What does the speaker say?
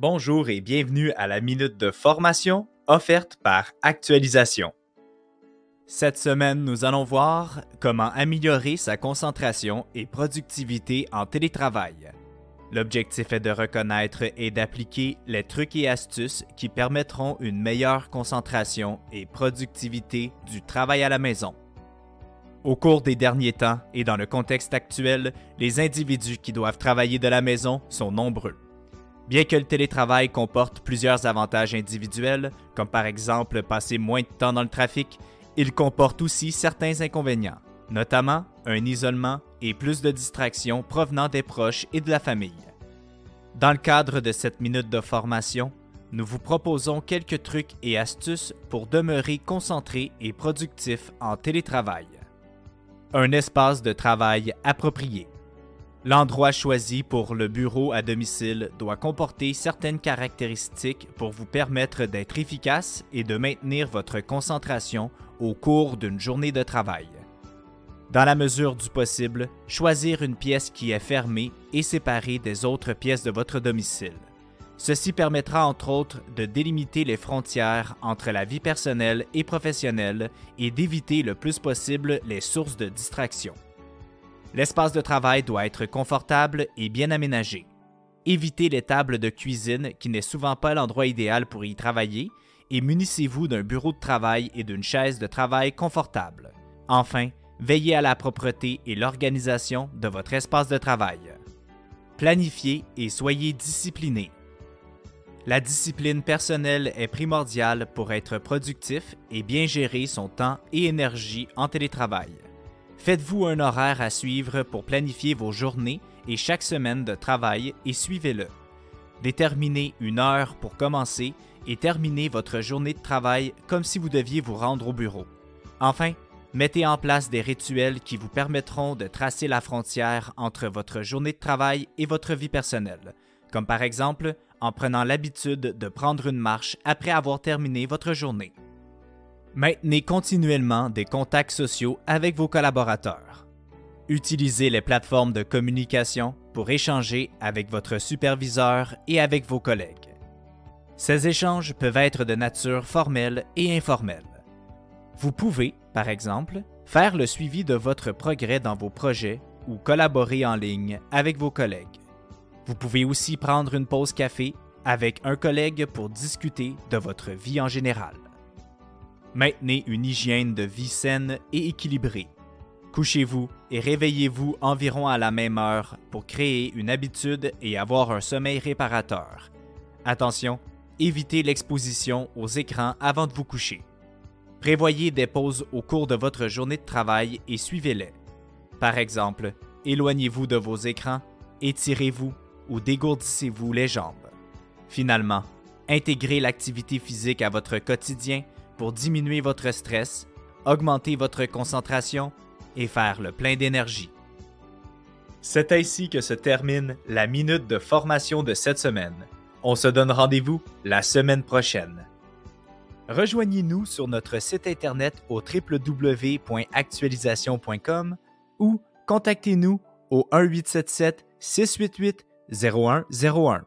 Bonjour et bienvenue à la minute de formation offerte par Actualisation. Cette semaine, nous allons voir comment améliorer sa concentration et productivité en télétravail. L'objectif est de reconnaître et d'appliquer les trucs et astuces qui permettront une meilleure concentration et productivité du travail à la maison. Au cours des derniers temps et dans le contexte actuel, les individus qui doivent travailler de la maison sont nombreux. Bien que le télétravail comporte plusieurs avantages individuels, comme par exemple passer moins de temps dans le trafic, il comporte aussi certains inconvénients, notamment un isolement et plus de distractions provenant des proches et de la famille. Dans le cadre de cette minute de formation, nous vous proposons quelques trucs et astuces pour demeurer concentré et productif en télétravail. Un espace de travail approprié. L'endroit choisi pour le bureau à domicile doit comporter certaines caractéristiques pour vous permettre d'être efficace et de maintenir votre concentration au cours d'une journée de travail. Dans la mesure du possible, choisir une pièce qui est fermée et séparée des autres pièces de votre domicile. Ceci permettra entre autres de délimiter les frontières entre la vie personnelle et professionnelle et d'éviter le plus possible les sources de distraction. L'espace de travail doit être confortable et bien aménagé. Évitez les tables de cuisine qui n'est souvent pas l'endroit idéal pour y travailler et munissez-vous d'un bureau de travail et d'une chaise de travail confortable. Enfin, veillez à la propreté et l'organisation de votre espace de travail. Planifiez et soyez discipliné. La discipline personnelle est primordiale pour être productif et bien gérer son temps et énergie en télétravail. Faites-vous un horaire à suivre pour planifier vos journées et chaque semaine de travail et suivez-le. Déterminez une heure pour commencer et terminez votre journée de travail comme si vous deviez vous rendre au bureau. Enfin, mettez en place des rituels qui vous permettront de tracer la frontière entre votre journée de travail et votre vie personnelle, comme par exemple en prenant l'habitude de prendre une marche après avoir terminé votre journée. Maintenez continuellement des contacts sociaux avec vos collaborateurs. Utilisez les plateformes de communication pour échanger avec votre superviseur et avec vos collègues. Ces échanges peuvent être de nature formelle et informelle. Vous pouvez, par exemple, faire le suivi de votre progrès dans vos projets ou collaborer en ligne avec vos collègues. Vous pouvez aussi prendre une pause café avec un collègue pour discuter de votre vie en général. Maintenez une hygiène de vie saine et équilibrée. Couchez-vous et réveillez-vous environ à la même heure pour créer une habitude et avoir un sommeil réparateur. Attention, évitez l'exposition aux écrans avant de vous coucher. Prévoyez des pauses au cours de votre journée de travail et suivez-les. Par exemple, éloignez-vous de vos écrans, étirez-vous ou dégourdissez-vous les jambes. Finalement, intégrez l'activité physique à votre quotidien pour diminuer votre stress, augmenter votre concentration et faire le plein d'énergie. C'est ainsi que se termine la minute de formation de cette semaine. On se donne rendez-vous la semaine prochaine. Rejoignez-nous sur notre site internet au www.actualisation.com ou contactez-nous au 1-877-688-0101.